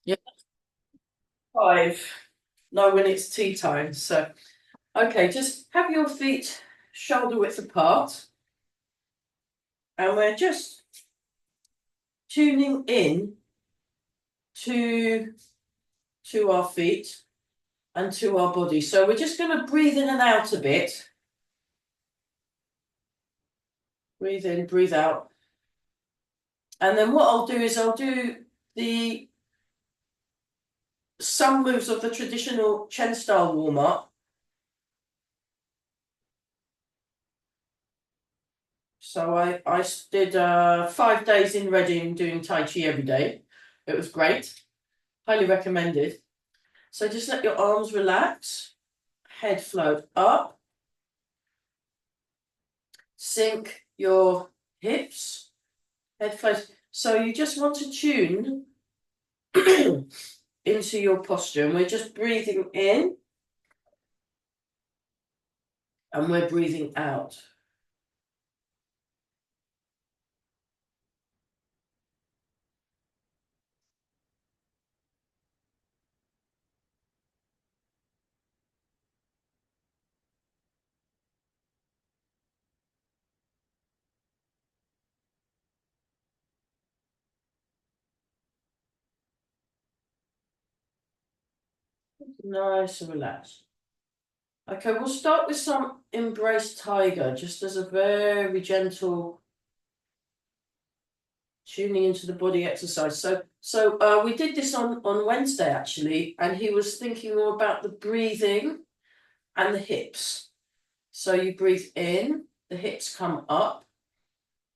Yeah, 5. No, when it's tea time. So, okay, just have your feet shoulder width apart, and we're just tuning in to our feet and to our body. So we're just going to breathe in and out a bit. Breathe in, breathe out. And then what I'll do is I'll do some moves of the traditional Chen style warm up. So I did 5 days in Reading doing Tai Chi every day. It was great. Highly recommended. So just let your arms relax, head float up, sink your hips, head float. So you just want to tune into your posture, and we're just breathing in and we're breathing out. Nice and relaxed. Okay, we'll start with some Embrace Tiger, just as a very gentle tuning into the body exercise. So we did this on Wednesday, actually, and he was thinking more about the breathing and the hips. So you breathe in, the hips come up,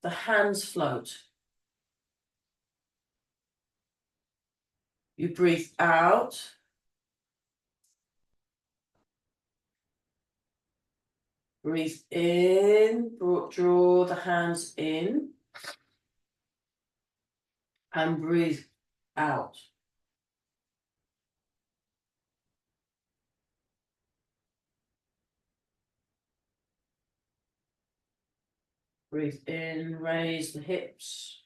the hands float. You breathe out. Breathe in, draw the hands in, and breathe out. Breathe in, raise the hips.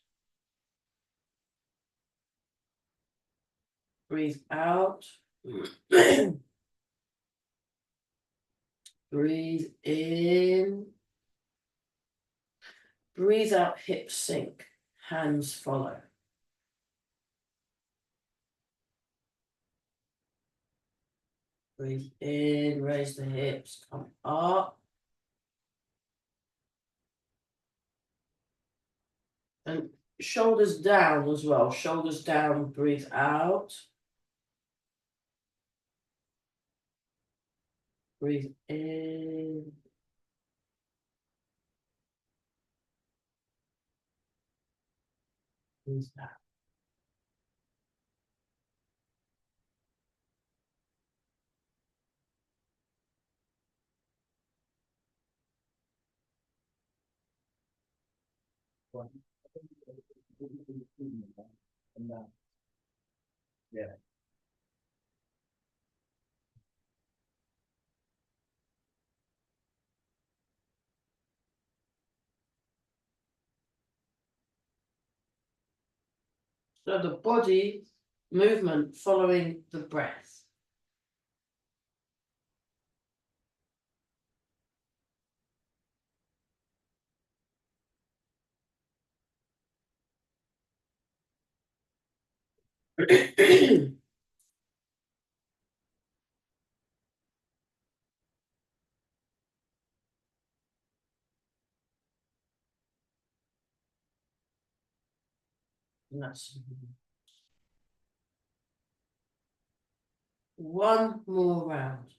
Breathe out. Breathe in. Breathe out, hips sink, hands follow. Breathe in, raise the hips, come up. And shoulders down as well. Shoulders down, breathe out. Breathe in. Breathe out. Yeah. So the body movement following the breath. And that's one more round.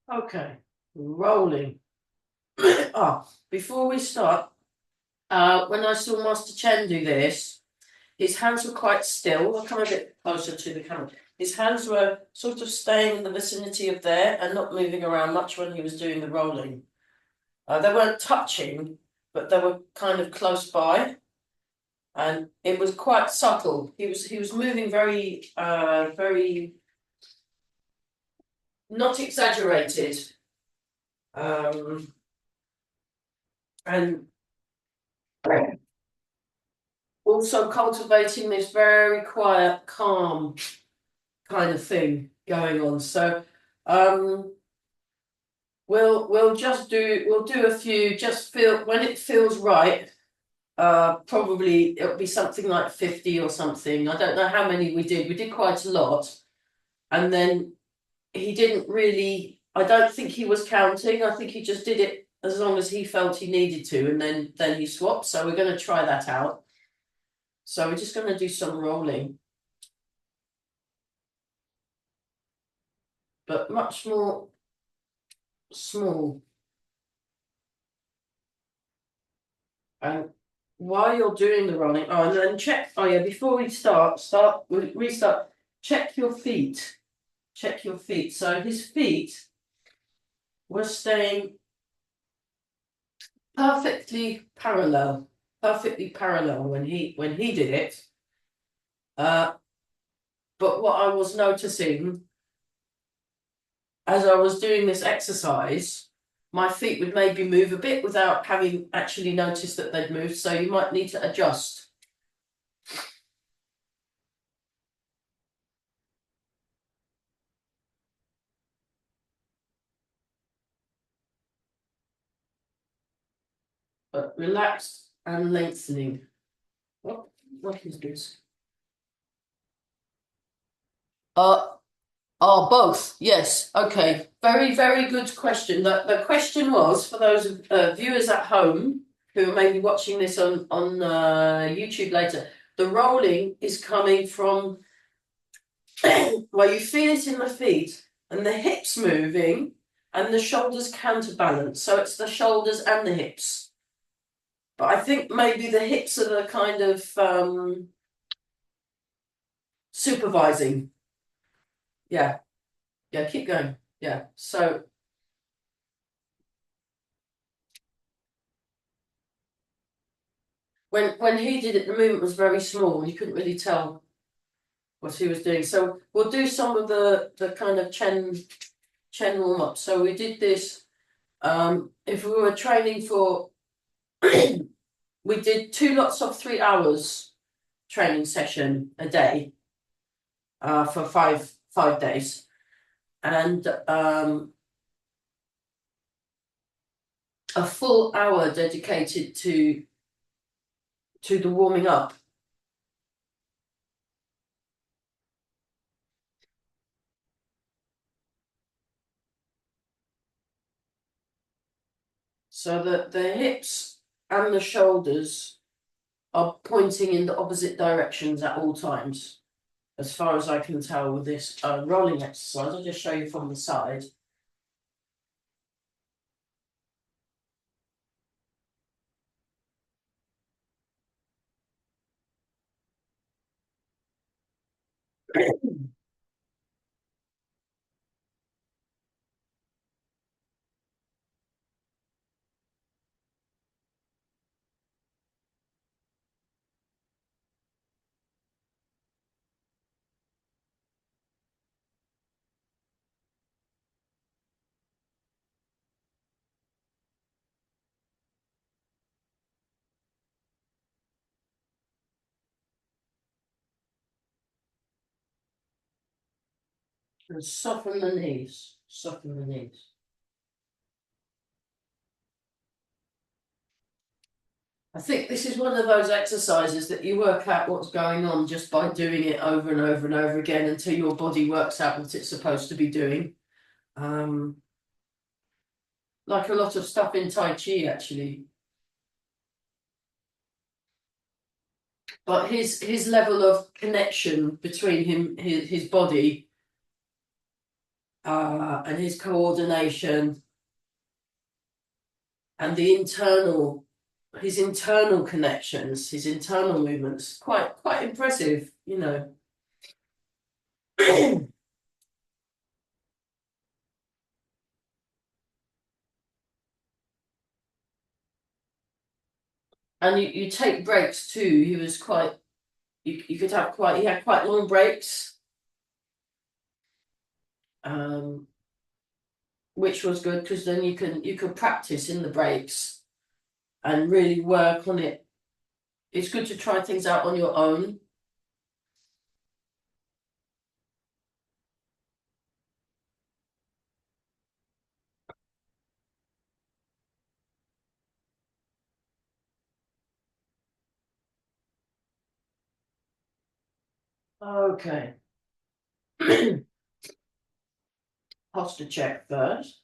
Okay, rolling. Before we start, when I saw Master Chen do this, his hands were quite still. I'll come a bit closer to the camera. His hands were sort of staying in the vicinity of there and not moving around much when he was doing the rolling. They weren't touching, but they were kind of close by, and it was quite subtle. He was moving very very not exaggerated, and also cultivating this very quiet, calm kind of thing going on. So we'll do a few, just feel when it feels right. Probably it'll be something like 50 or something. I don't know how many we did. We did quite a lot. And then he didn't really, I don't think he was counting. I think he just did it as long as he felt he needed to, and then he swapped. So we're going to try that out. So we're just going to do some rolling, but much more small. And while you're doing the rolling, and then check, before we restart, check your feet. Check your feet. So his feet were staying perfectly parallel when he did it. But what I was noticing as I was doing this exercise, my feet would maybe move a bit without having actually noticed that they'd moved. So you might need to adjust. But relaxed and lengthening. What is this? Both. Yes. Okay. Very, very good question. The question was, for those viewers at home who may be watching this on YouTube later, the rolling is coming from where you feel it in the feet and the hips moving and the shoulders counterbalance. So it's the shoulders and the hips. But I think maybe the hips are the kind of supervising. Yeah. Yeah, keep going. Yeah. So when he did it, the movement was very small. You couldn't really tell what he was doing. So we'll do some of the kind of Chen warm up. So we did this. If we were training for, we did 2 lots of 3 hours training session a day, for five days, and a full hour dedicated to the warming up. So that the hips and the shoulders are pointing in the opposite directions at all times, as far as I can tell with this rolling exercise. I'll just show you from the side. And soften the knees. Soften the knees. I think this is one of those exercises that you work out what's going on just by doing it over and over and over again until your body works out what it's supposed to be doing. Like a lot of stuff in Tai Chi, actually. But his level of connection between his body, and his coordination and his internal connections, his internal movements, quite impressive, you know. And you take breaks too. He was quite. You could have quite. He had quite long breaks. Which was good because then you could practice in the breaks and really work on it. It's good to try things out on your own. Okay. Posture check first.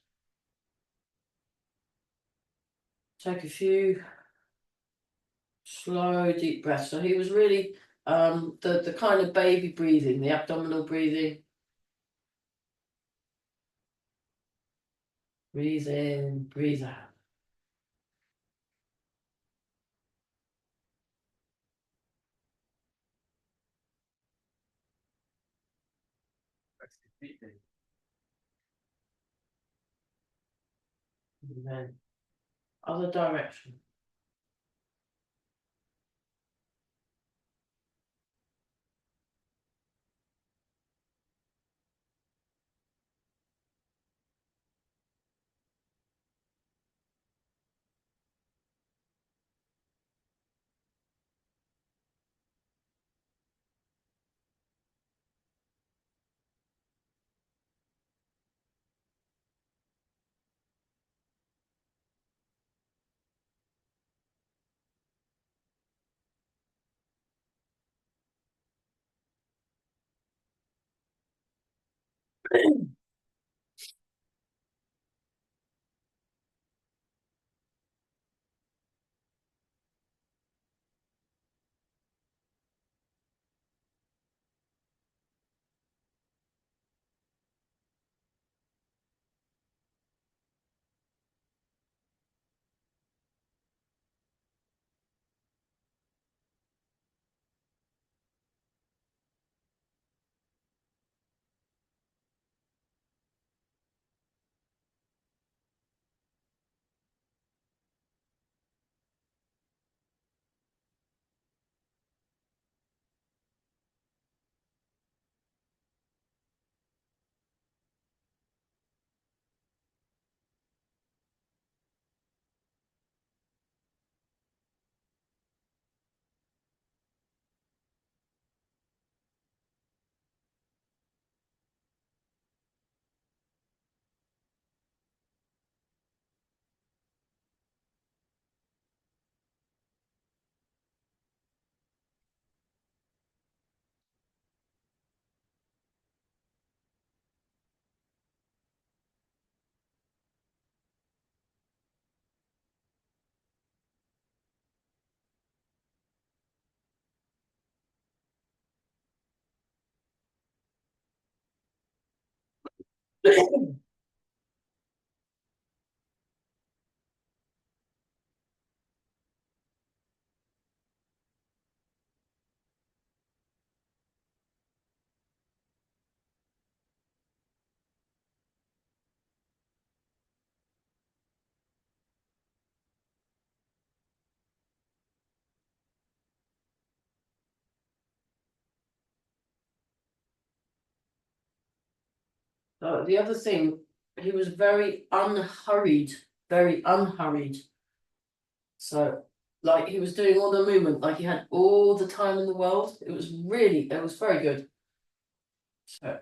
Take a few slow, deep breaths. So he was really the kind of baby breathing, the abdominal breathing. Breathe in, breathe out. And then other direction. The other thing, he was very unhurried, very unhurried. So, like he was doing all the movement, like he had all the time in the world. It was very good. So,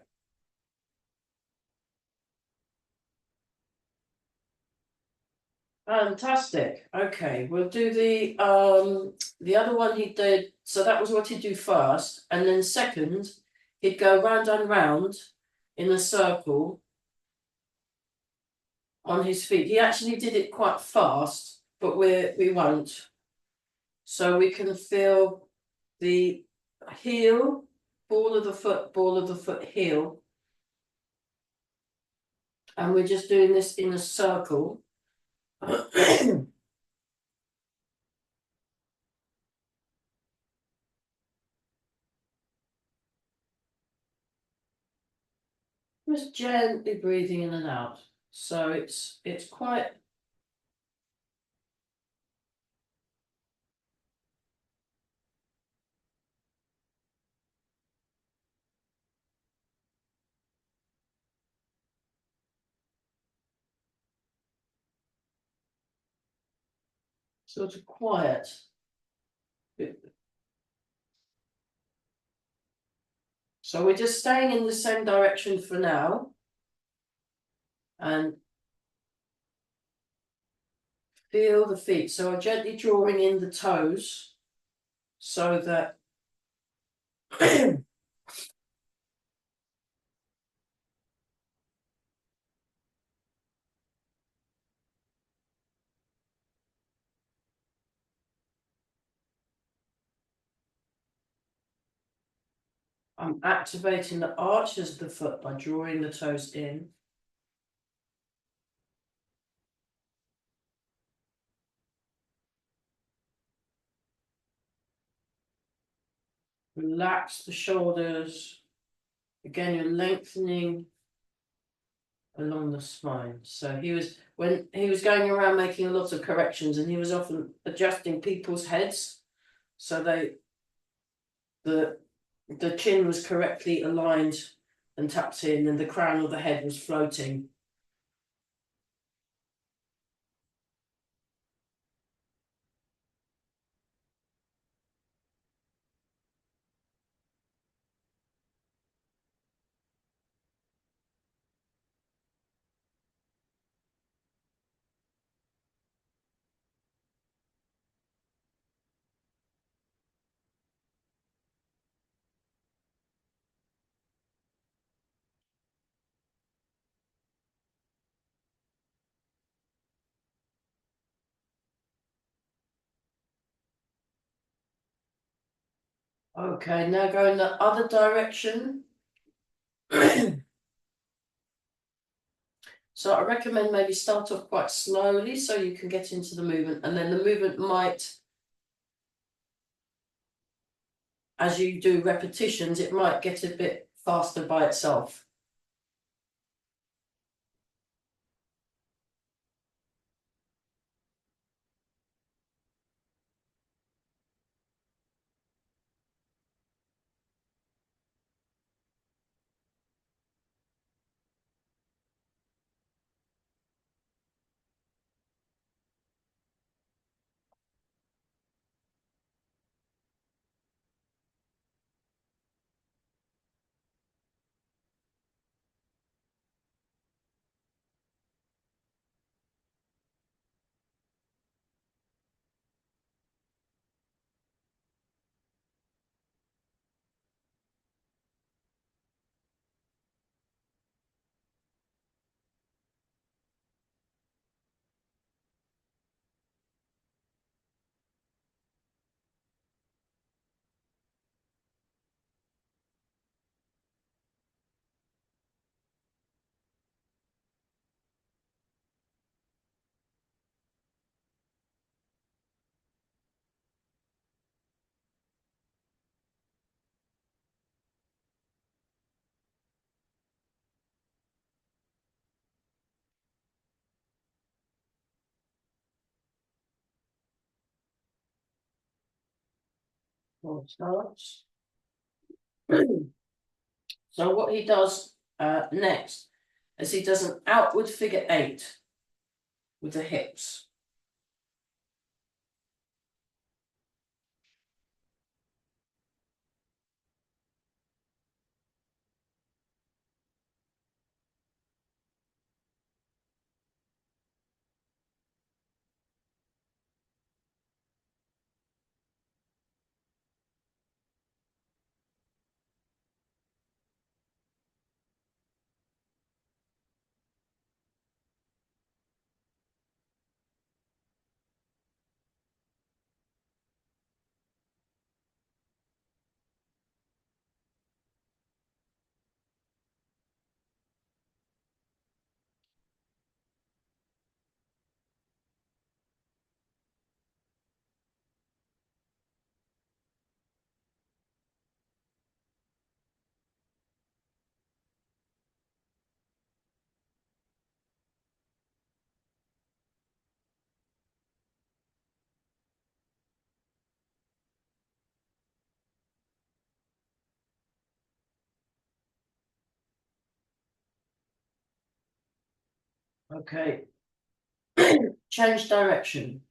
fantastic. Okay, we'll do the other one he did. So that was what he'd do first, and then second, he'd go round and round in a circle on his feet. He actually did it quite fast, but we won't. So we can feel the heel, ball of the foot, heel. And we're just doing this in a circle. Just gently breathing in and out. So it's quite sort of quiet. So we're just staying in the same direction for now and feel the feet. So I'm gently drawing in the toes so that I'm activating the arches of the foot by drawing the toes in. Relax the shoulders. Again, you're lengthening along the spine. So when he was going around making a lot of corrections, and he was often adjusting people's heads so the chin was correctly aligned and tucked in, and the crown of the head was floating. Okay, now go in the other direction. So I recommend maybe start off quite slowly so you can get into the movement, and then the movement might, as you do repetitions, it might get a bit faster by itself. Well, it starts. So what he does next is he does an outward figure 8 with the hips. Okay. Change direction.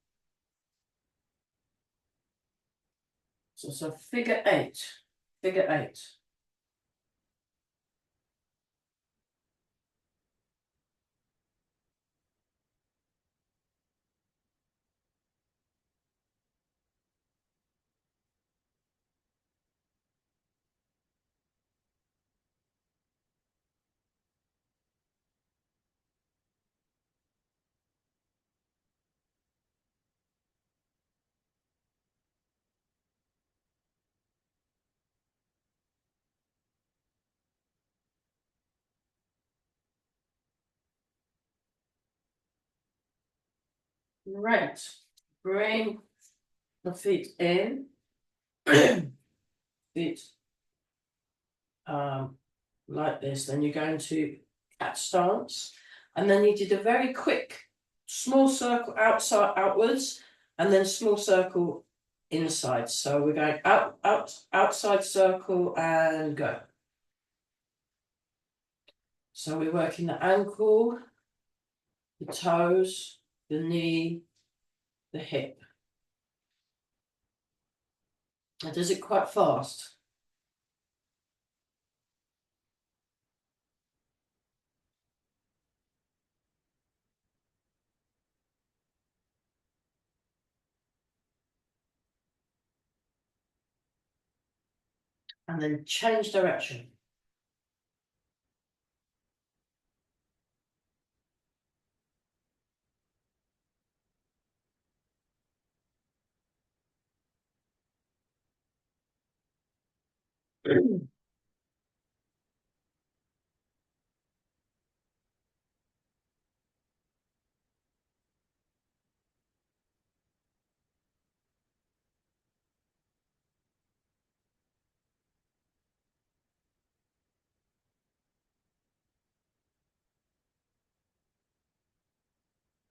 So figure eight. Figure eight. Right. Bring the feet in. Feet like this. Then you're going to cat stance. And then you did a very quick small circle outside outwards and then small circle inside. So we're going outside circle and go. So we're working the ankle, the toes, the knee, the hip. And does it quite fast. And then change direction.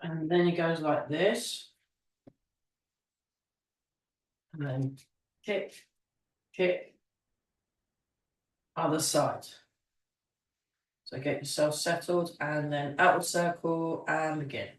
And then it goes like this. And then kick, kick, other side. So get yourself settled and then outward circle and begin.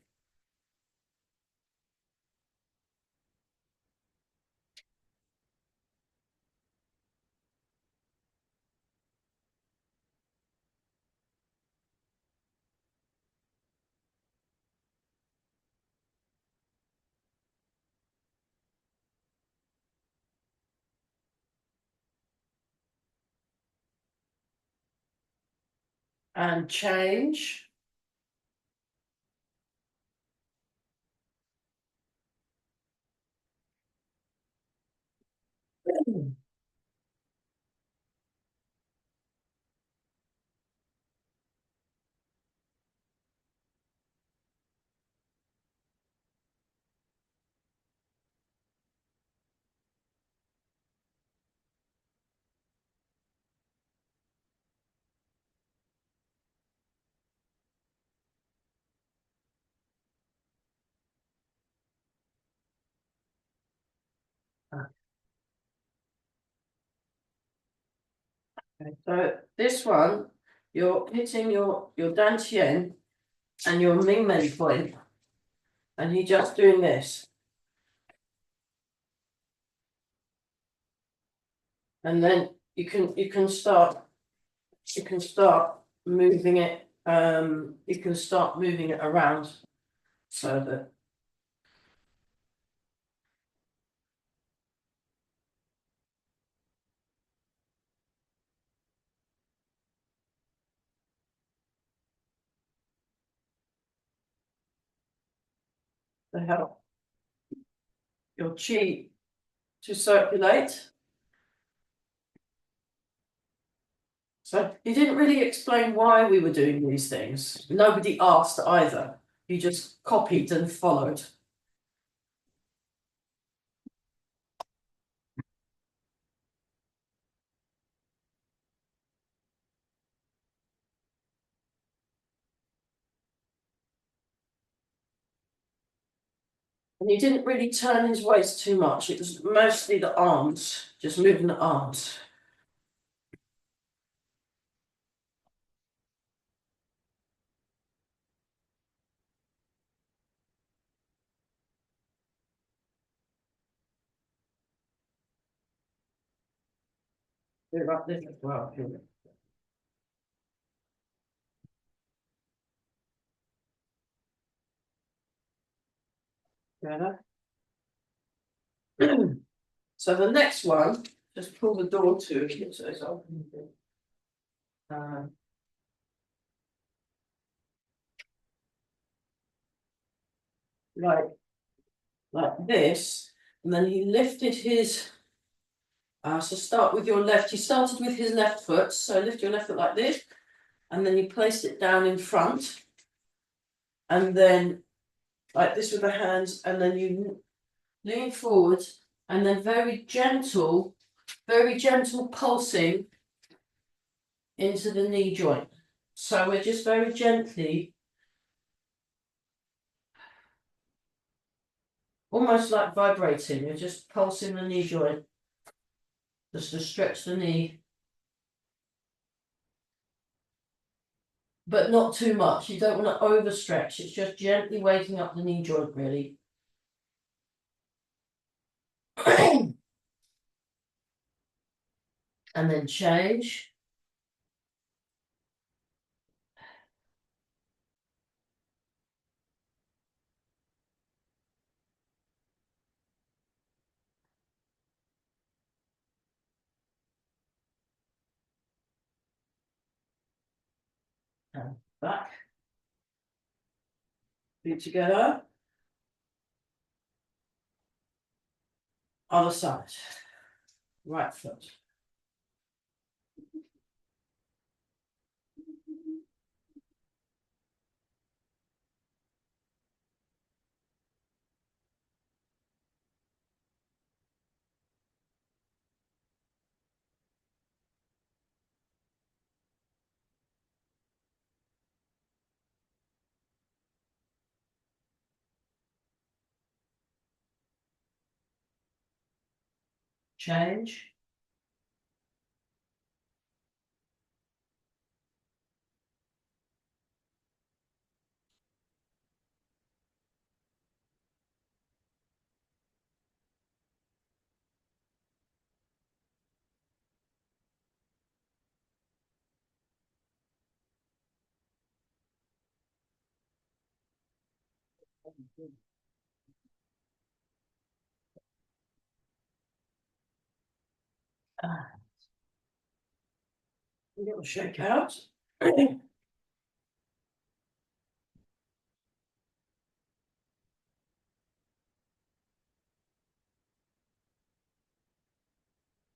And change. Okay, so this one, you're hitting your dantian and your mingmen point, and you're just doing this. And then you can start moving it, you can start moving it around so that to help your chi to circulate. So he didn't really explain why we were doing these things. Nobody asked either. You just copied and followed. And he didn't really turn his waist too much. It was mostly the arms, just moving the arms. Do it like this as well. Together. So the next one, just pull the door to it so it's open. Like this, and then he lifted his. So start with your left. He started with his left foot, so lift your left foot like this, and then you place it down in front, and then like this with the hands, and then you lean forward, and then very gentle pulsing into the knee joint. So we're just very gently, almost like vibrating, you're just pulsing the knee joint, just to stretch the knee. But not too much. You don't want to overstretch. It's just gently waking up the knee joint, really. And then change. And back. Feet together. Other side. Right foot. Change. A little shake out.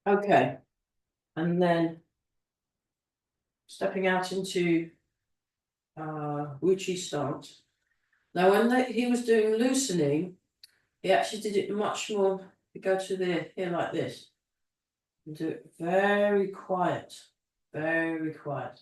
Okay. And then stepping out into Wuchi stance. Now, when he was doing loosening, he actually did it much more. You go to the here like this, and do it very quiet, very quiet.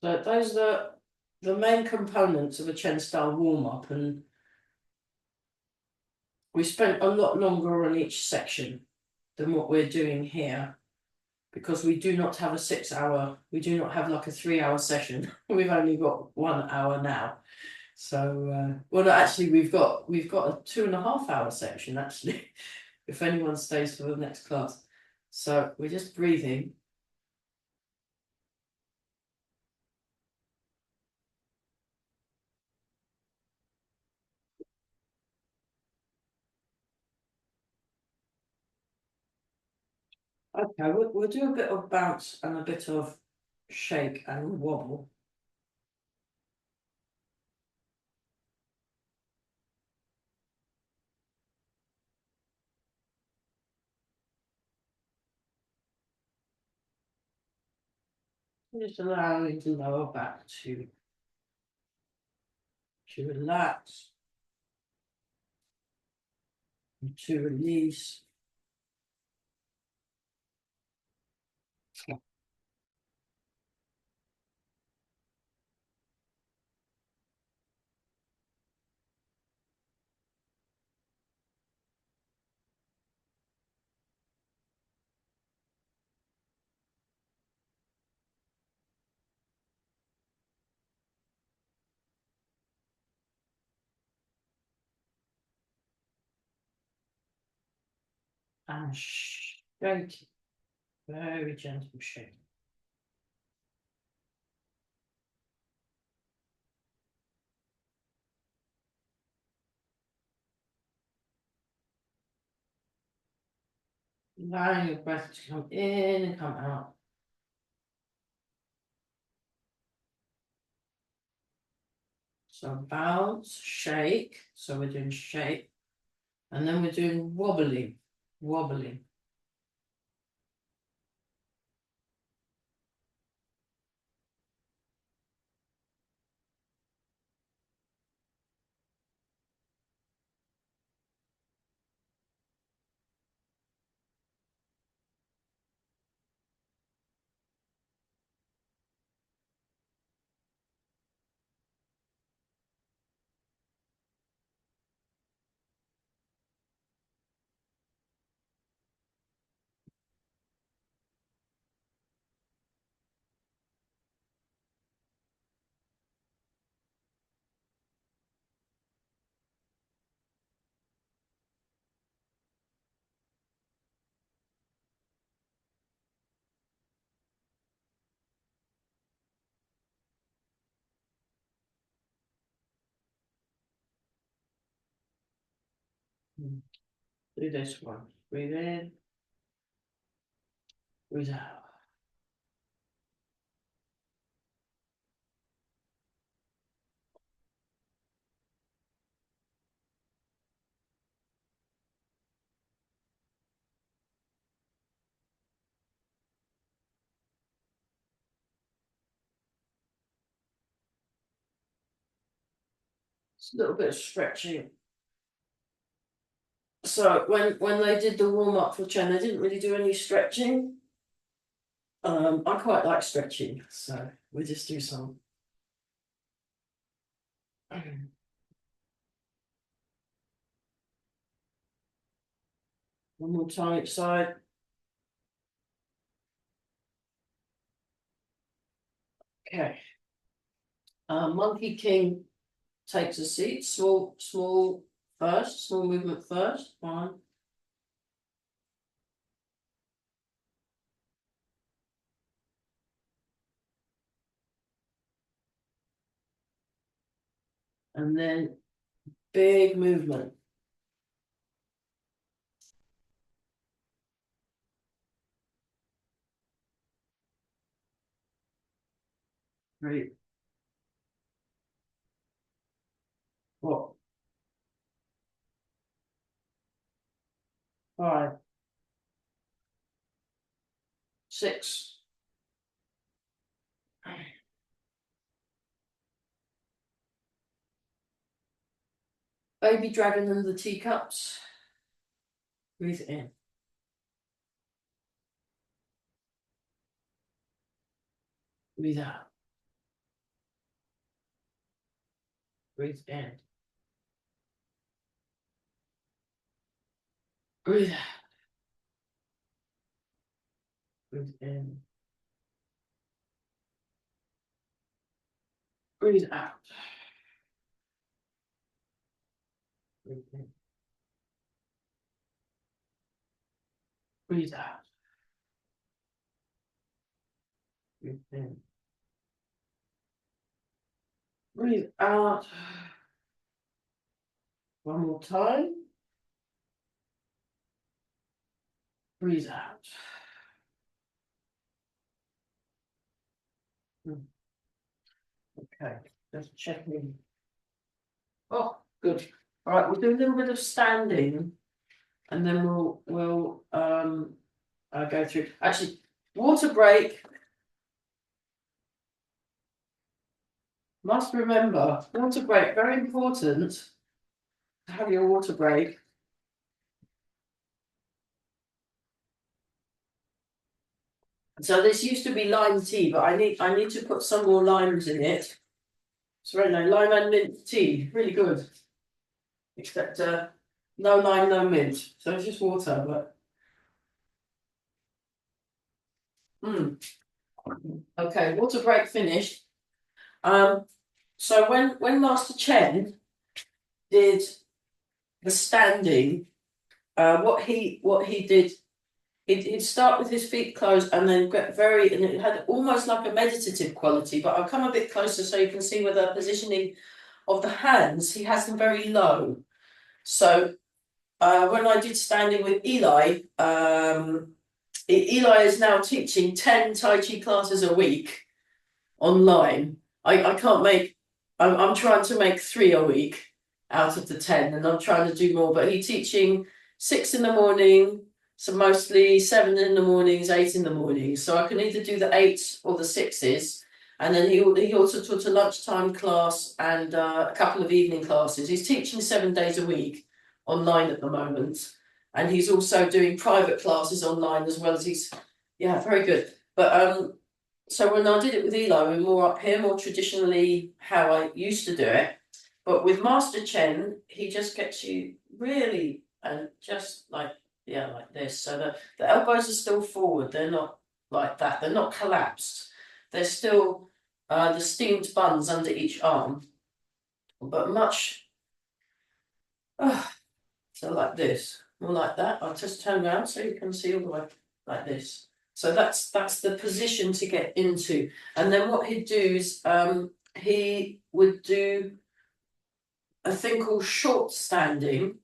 So those are the main components of a Chen style warm up, and we spent a lot longer on each section than what we're doing here because we do not have a 6 hour, we do not have like a 3 hour session. We've only got 1 hour now. So, well, no, actually, we've got a 2.5 hour section actually, if anyone stays for the next class. So we're just breathing. Okay, we'll do a bit of bounce and a bit of shake and wobble. Just allowing the lower back to relax. to release. And shake, very gentle shake. Allowing your breath to come in and come out. So bounce, shake. So we're doing shake. And then we're doing wobbling, wobbling. Do this one. Breathe in. Breathe out. It's a little bit of stretching. So when they did the warm up for Chuan, they didn't really do any stretching. I quite like stretching, so we just do some. One more time each side. Okay. Monkey King takes a seat. Small first. Small movement first. 1. And then big movement. Great. 4. 5. 6. Baby dragon and the teacups. Breathe in. Breathe out. Breathe in. Breathe out. Breathe in. Breathe out. Breathe in. Breathe out. Breathe in. Breathe out. One more time. Breathe out. Okay, just checking. Oh, good. All right, we'll do a little bit of standing, and then we'll go through. Actually, water break. Must remember, water break, very important to have your water break. So this used to be lime tea, but I need to put some more limes in it. It's very nice, lime and mint tea, really good. Except no lime, no mint. So it's just water, but okay, water break finished. So when Master Chen did the standing, what he did, he'd start with his feet closed and then get and it had almost like a meditative quality. But I'll come a bit closer so you can see with the positioning of the hands. He has them very low. So when I did standing with Eli, Eli is now teaching 10 Tai Chi classes a week online. I can't make, I'm trying to make 3 a week out of the 10, and I'm trying to do more, but he's teaching 6 in the morning, so mostly 7 in the mornings, 8 in the mornings. So I can either do the 8s or the 6s. And then he also taught a lunchtime class and a couple of evening classes. He's teaching 7 days a week online at the moment. And he's also doing private classes online as well as very good. But so when I did it with Eli, we were more up here, more traditionally how I used to do it. But with Master Chen, he just gets you really, and just like this. So the elbows are still forward. They're not like that. They're not collapsed. They're still the steamed buns under each arm, but much. So like this, more like that. I'll just turn around so you can see all the way like this. So that's the position to get into. And then what he'd do is he would do a thing called short standing,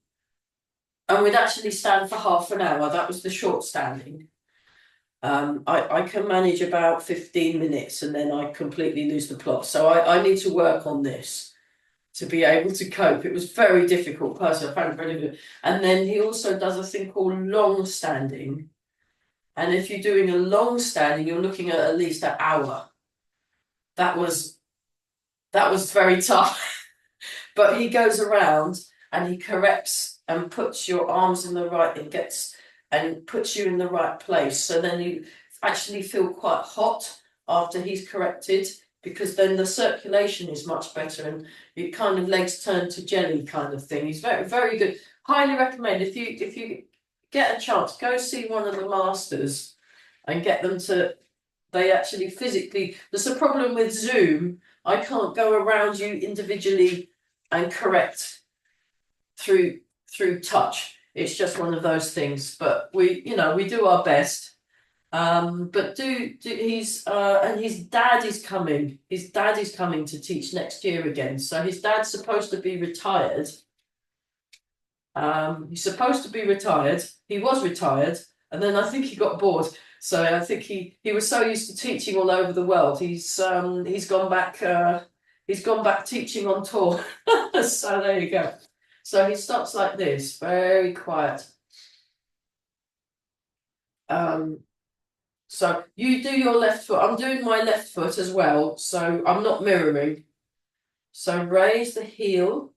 and we'd actually stand for half an hour. That was the short standing. I can manage about 15 minutes and then I completely lose the plot. So I need to work on this to be able to cope. It was very difficult personally. I found it very difficult. And then he also does a thing called long standing. And if you're doing a long standing, you're looking at least an hour. That was very tough. But he goes around and he corrects and puts your arms in the right and puts you in the right place. So then you actually feel quite hot after he's corrected, because then the circulation is much better and your kind of legs turn to jelly kind of thing. He's very, very good. Highly recommend, if you get a chance, go see one of the masters and get them to, they actually physically, there's a problem with Zoom. I can't go around you individually and correct through touch. It's just one of those things. But we do our best. But he's and his dad is coming. His dad is coming to teach next year again. So his dad's supposed to be retired. He's supposed to be retired. He was retired, and then I think he got bored. So I think he was so used to teaching all over the world. He's gone back. He's gone back teaching on tour. So there you go. So he starts like this, very quiet. So you do your left foot. I'm doing my left foot as well, so I'm not mirroring. So raise the heel.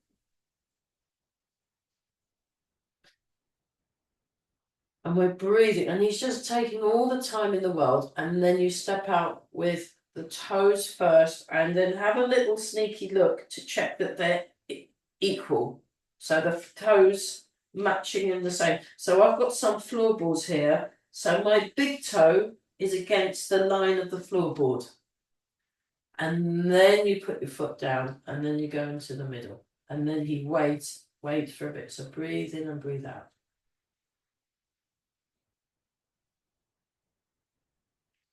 And we're breathing. And he's just taking all the time in the world. And then you step out with the toes first and then have a little sneaky look to check that they're equal. So the toes matching and the same. So I've got some floorboards here. So my big toe is against the line of the floorboard. And then you put your foot down and then you go into the middle. And then he waits for a bit. So breathe in and breathe out.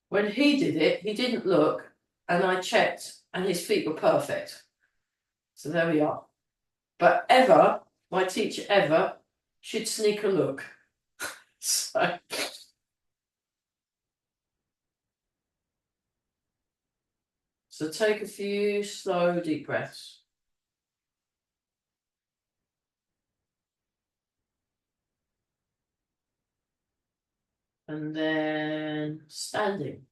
When he did it, he didn't look, and I checked, and his feet were perfect. So there we are. But my teacher should sneak a look. So take a few slow, deep breaths. And then standing.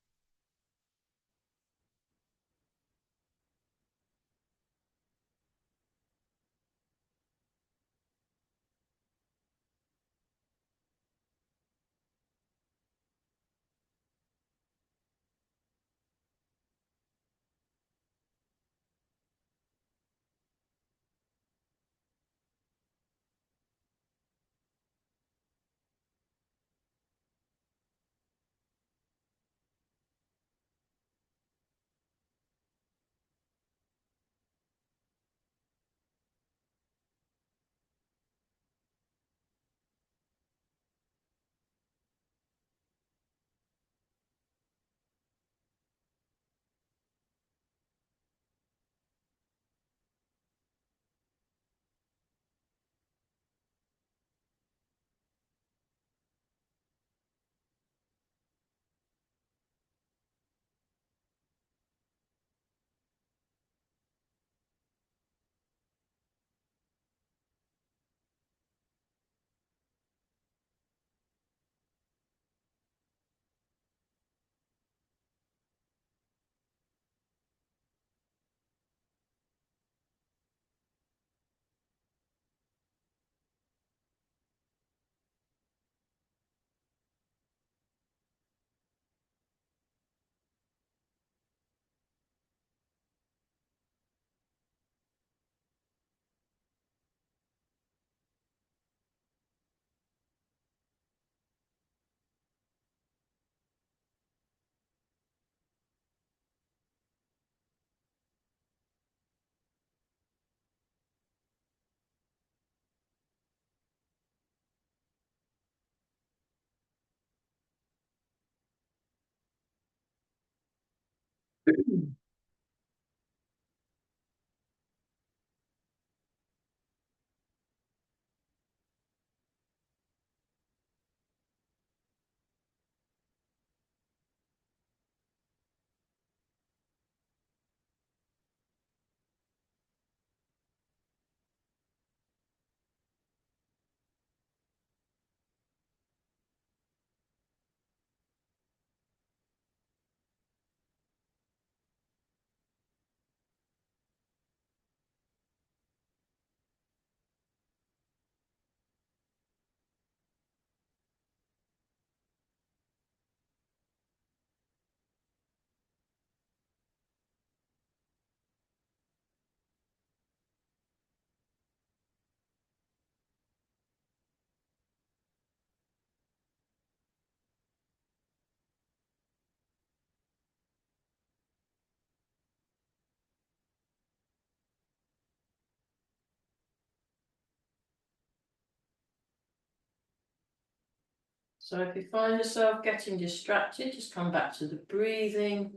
So if you find yourself getting distracted, just come back to the breathing,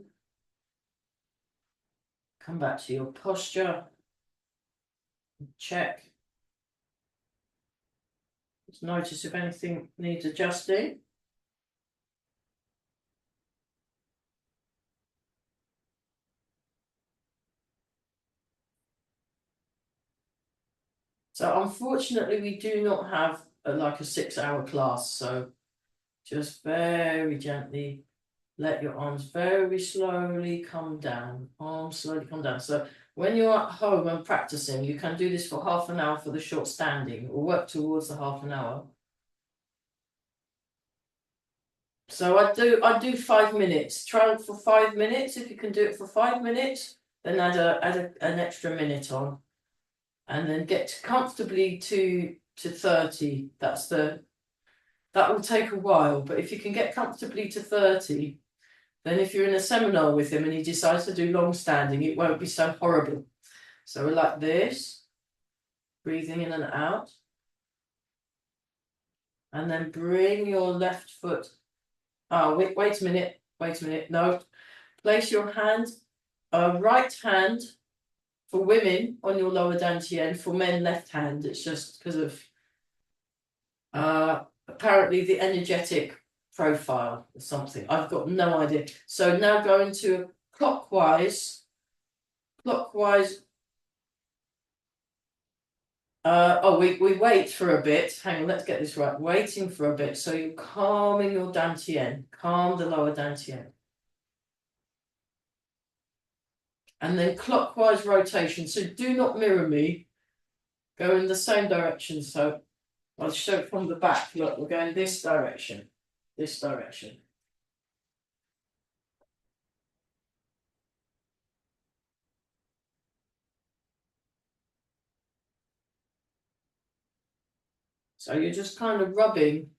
come back to your posture, check. Just notice if anything needs adjusting. So unfortunately, we do not have like a 6-hour class. So just very gently let your arms very slowly come down. Arms slowly come down. So when you're at home and practicing, you can do this for half an hour for the short standing, or work towards the half an hour. So I do 5 minutes. Try it for 5 minutes. If you can do it for 5 minutes, then add an extra minute on, and then get comfortably to 30. That will take a while, but if you can get comfortably to 30, then if you're in a seminar with him and he decides to do long standing, it won't be so horrible. So we're like this, breathing in and out, and then bring your left foot. Oh, wait a minute. No, place your hand, right hand for women on your lower dantian, for men left hand. It's just because of apparently the energetic profile or something. I've got no idea. So now go into clockwise. We wait for a bit. Hang on, let's get this right. Waiting for a bit. So you're calming your dantian. Calm the lower dantian. And then clockwise rotation. So do not mirror me. Go in the same direction. So I'll show it from the back. Look, we're going this direction. This direction. So you're just kind of rubbing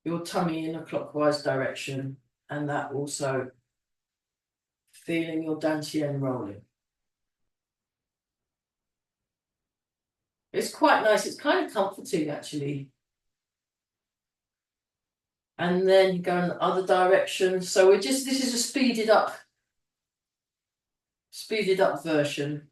your tummy in a clockwise direction, and that also feeling your dantian rolling. It's quite nice. It's kind of comforting, actually. And then you go in the other direction. So this is a speeded up version.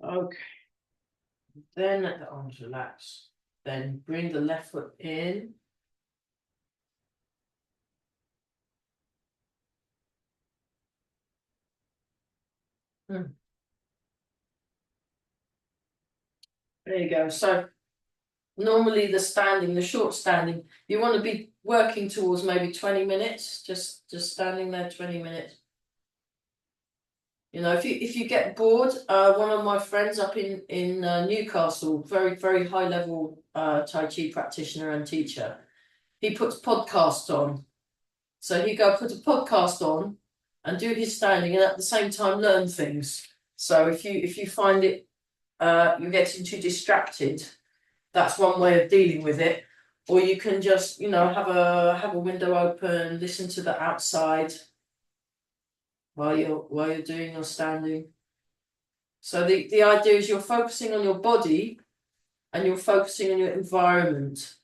Okay. Then let the arms relax. Then bring the left foot in. There you go. So normally the short standing, you want to be working towards maybe 20 minutes, just standing there 20 minutes. You know, if you get bored, one of my friends up in Newcastle, very, very high level Tai Chi practitioner and teacher, he puts podcasts on. So he go put a podcast on and do his standing, and at the same time learn things. So if you find it you're getting too distracted, that's one way of dealing with it. or you can just, have a window open, listen to the outside while you're doing your standing. So the idea is you're focusing on your body and you're focusing on your environment.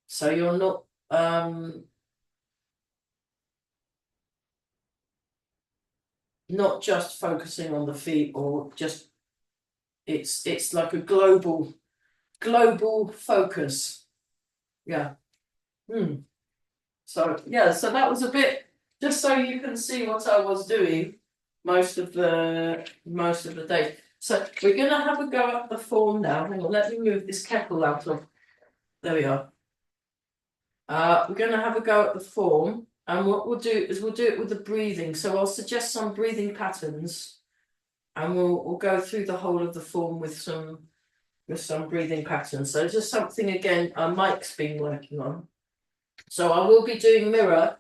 So you're not just focusing on the feet, or just it's like a global focus. Yeah. So yeah, so that was a bit, just so you can see what I was doing most of the day. So we're gonna have a go at the form now. Hang on, let me move this kettle out of. There we are. We're gonna have a go at the form, and what we'll do is we'll do it with the breathing. So I'll suggest some breathing patterns, and we'll go through the whole of the form with some breathing patterns. So just something again Mike's been working on. So I will be doing mirror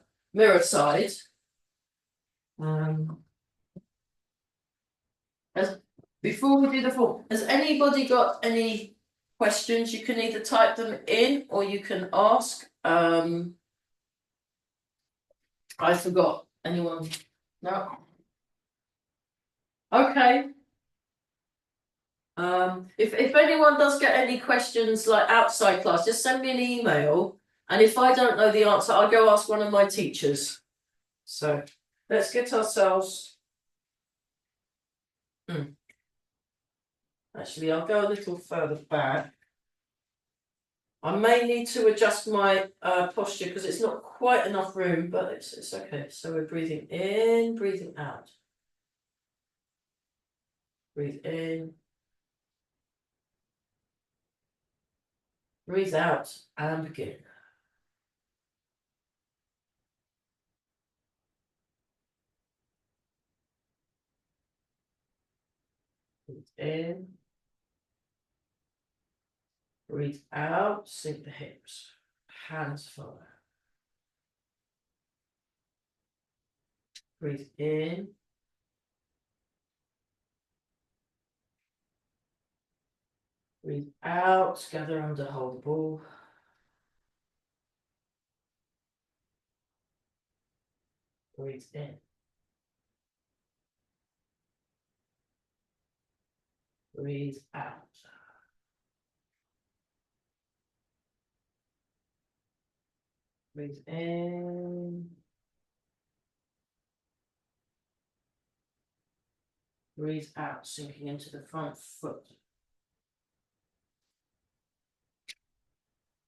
side. Before we do the form, has anybody got any questions? You can either type them in or you can ask. I forgot. Anyone? No? Okay. If anyone does get any questions like outside class, just send me an email. And if I don't know the answer, I'll go ask one of my teachers. So let's get ourselves. Actually, I'll go a little further back. I may need to adjust my posture because it's not quite enough room, but it's okay. So we're breathing in, breathing out. Breathe in. Breathe out and begin. Breathe in. Breathe out, sink the hips. Hands forward. Breathe in. Breathe out, gather under, hold the ball. Breathe in. Breathe out. Breathe in. Breathe out, sinking into the front foot.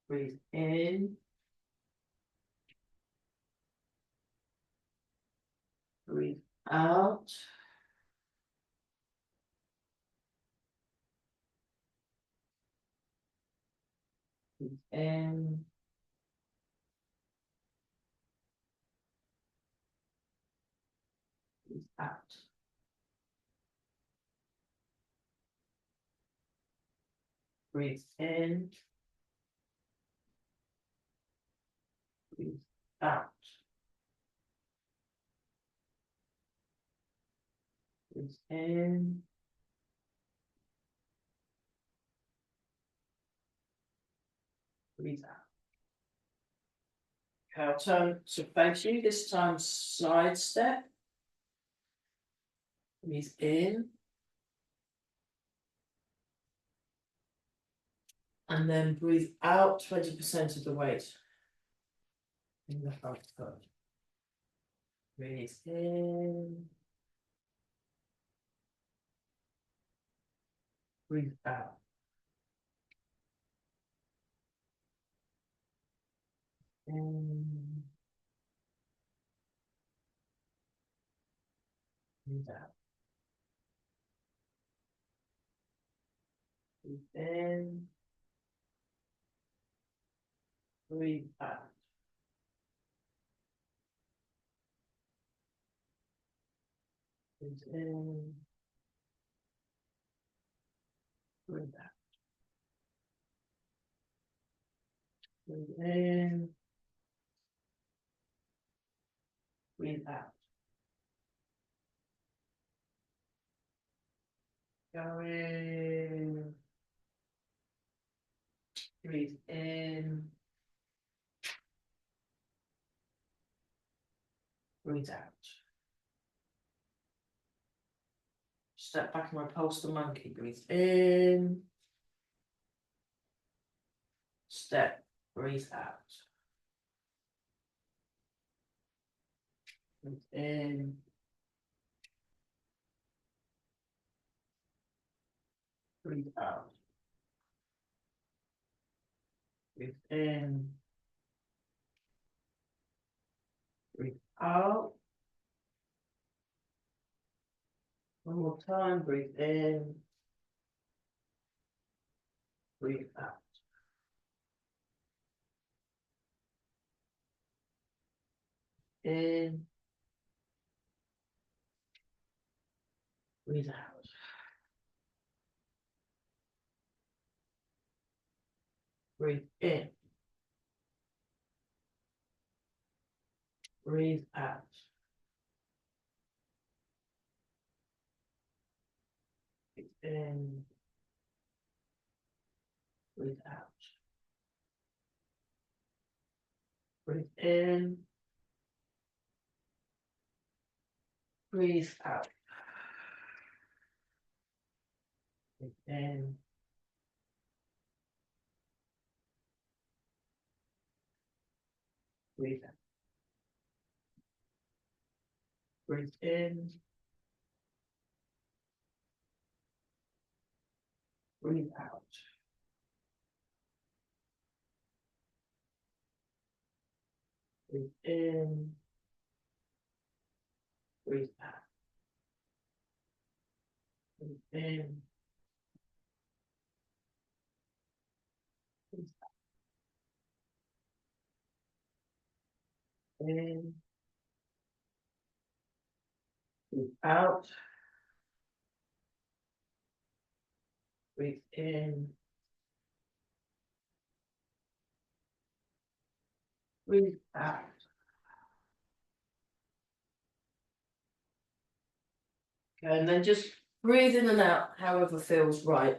Breathe in. Breathe out. Breathe in. Breathe out. Breathe in. Breathe out. Breathe in. Breathe out. Okay, I'll turn to face you, this time side step. Breathe in. And then breathe out 20% of the weight in the front foot. Breathe in. Breathe out. In. Breathe out. Breathe in. Breathe out. Breathe in. Breathe out. Breathe in. Breathe out. Go in. Breathe in. Breathe out. Step back and repulse the monkey. Breathe in. Step. Breathe out. Breathe in. Breathe out. Breathe in. Breathe out. One more time. Breathe in. Breathe out. In. Breathe out. Breathe in. Breathe out. Breathe in. Breathe out. Breathe in. Breathe out. Breathe in. Breathe out. Breathe in. Breathe out. Breathe in. Breathe out. Breathe in. Breathe in. Breathe out. Breathe in. Breathe out. Okay, and then just breathe in and out however feels right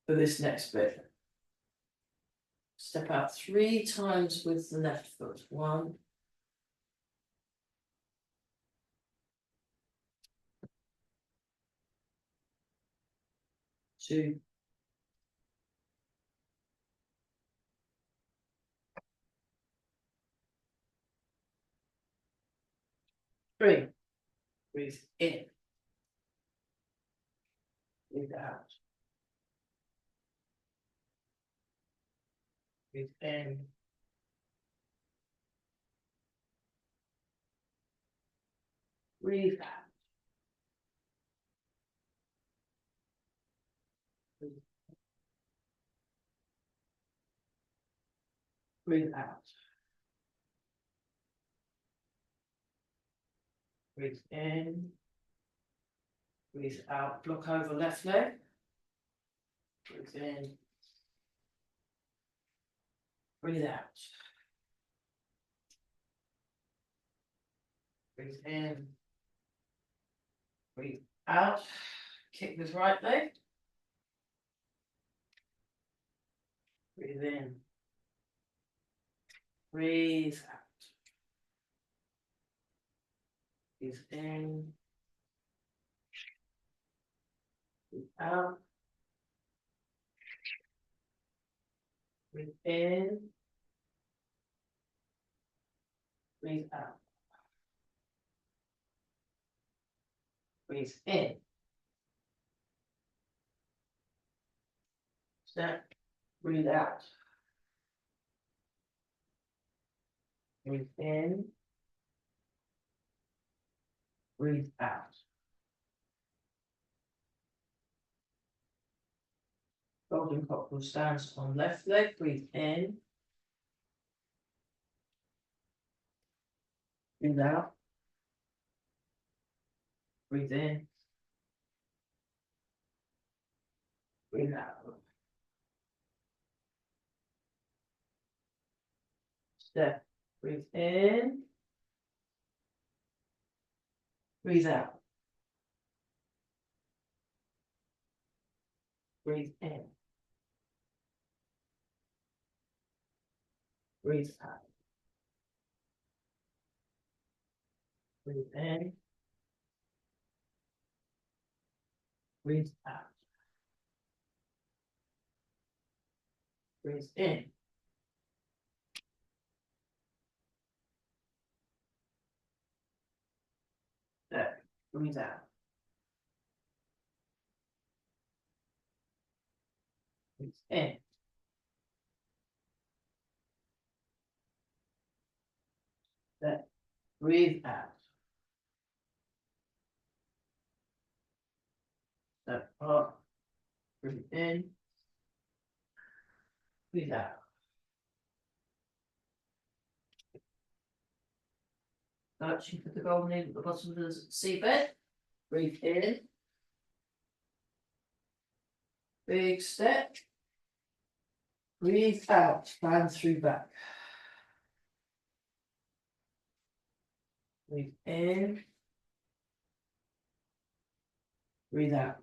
for this next bit. Step out 3 times with the left foot. 1, 2, 3. Breathe in. Breathe out. Breathe in. Breathe out. Breathe, breathe out. Breathe in. Breathe out. Block over left leg. Breathe in. Breathe out. Breathe in. Breathe out. Kick with right leg. Breathe in. Breathe out. Breathe in. Breathe out. Breathe in. Breathe out. Breathe in. Step. Breathe out. Breathe in. Breathe out. Golden cockerel stance on left leg. Breathe in. Breathe out. Breathe in. Breathe out. Step. Breathe in. Breathe out. Breathe in. Breathe out. Breathe in. Breathe out. Breathe in. There. Breathe out. Breathe in. There. Breathe out. Step up. Breathe in. Breathe out. Searching for the golden needle at the bottom of the seabed. Breathe in. Big step. Breathe out. Fan through back. Breathe in. Breathe out.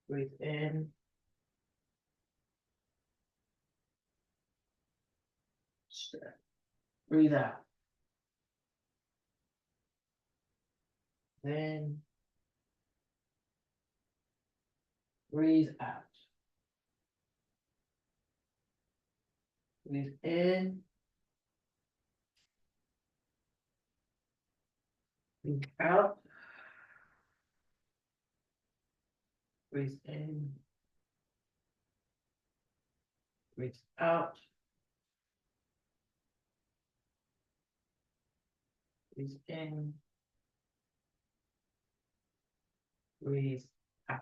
Breathe in. Step. Breathe out. Then breathe out. Breathe in. Breathe out. Breathe in. Breathe out. Breathe in. Breathe out.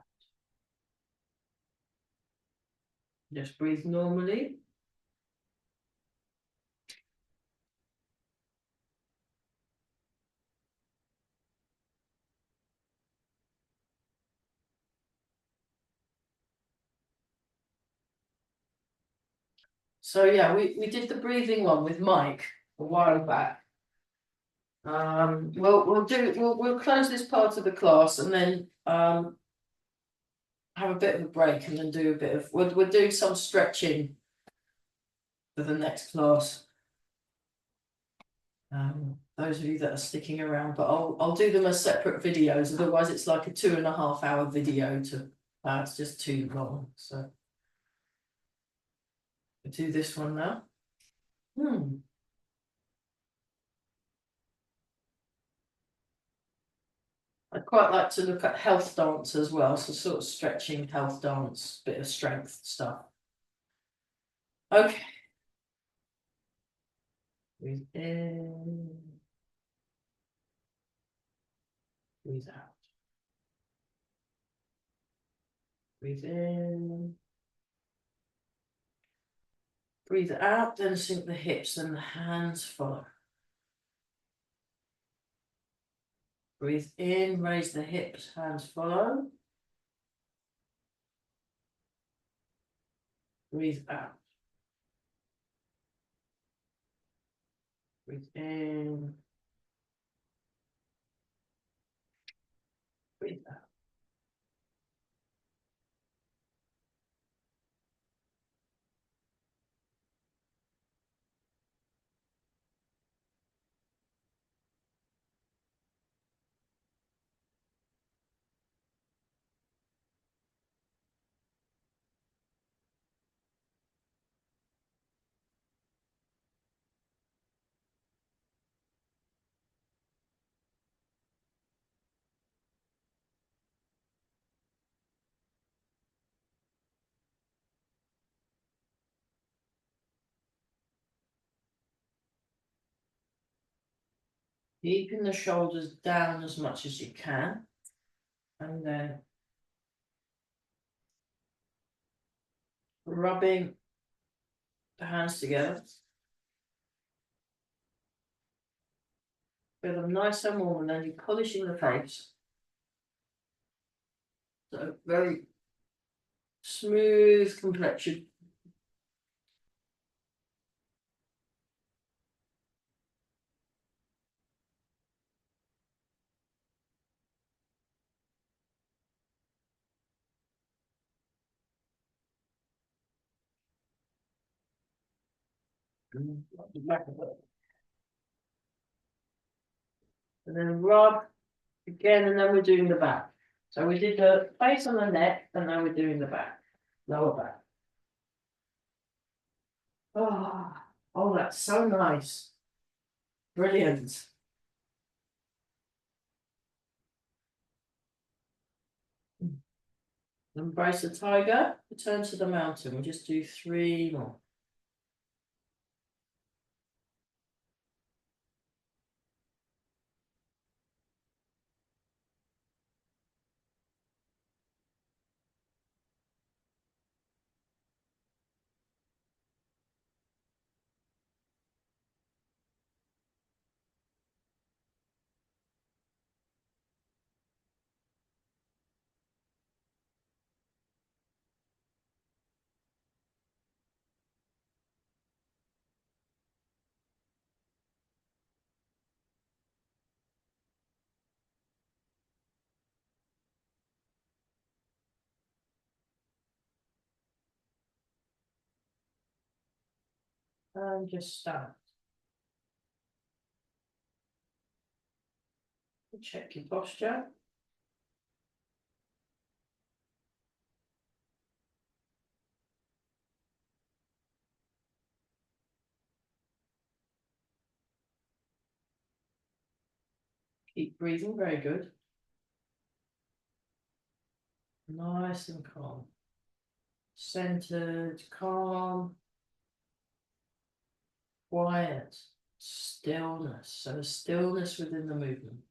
Just breathe normally. So yeah, we did the breathing one with Mike a while back. We'll close this part of the class and then have a bit of a break and then do a bit of we'll do some stretching for the next class. Those of you that are sticking around, but I'll do them as separate videos. Otherwise, it's like a 2.5 hour video to. It's just too long. So we'll do this one now. I'd quite like to look at health dance as well, so sort of stretching, health dance, bit of strength stuff. Okay. Breathe in. Breathe out. Breathe in. Breathe out, then sink the hips and the hands follow. Breathe in, raise the hips, hands follow. Breathe out. Breathe in. Breathe out. Keeping the shoulders down as much as you can. And then rubbing the hands together. Feel them nice and warm, and then you're polishing the face. So very smooth complexion. and then rub again, and then we're doing the back. So we did the face on the neck, and now we're doing the back, lower back. Oh, that's so nice. Brilliant. Embrace the tiger, return to the mountain. We'll just do 3 more. And just stand. Check your posture. Keep breathing, very good. Nice and calm. Centered, calm, quiet, stillness. So stillness within the movement.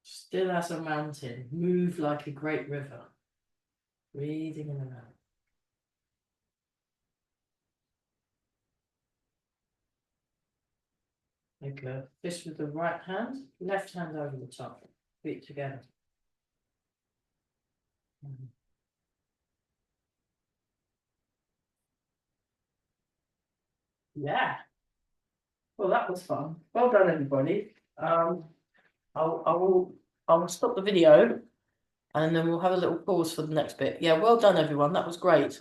Still as a mountain, move like a great river. Breathing in and out. Make a fist with the right hand, left hand over the top, feet together. Yeah. Well, that was fun. Well done, everybody. I'll stop the video and then we'll have a little pause for the next bit. Yeah, well done, everyone. That was great.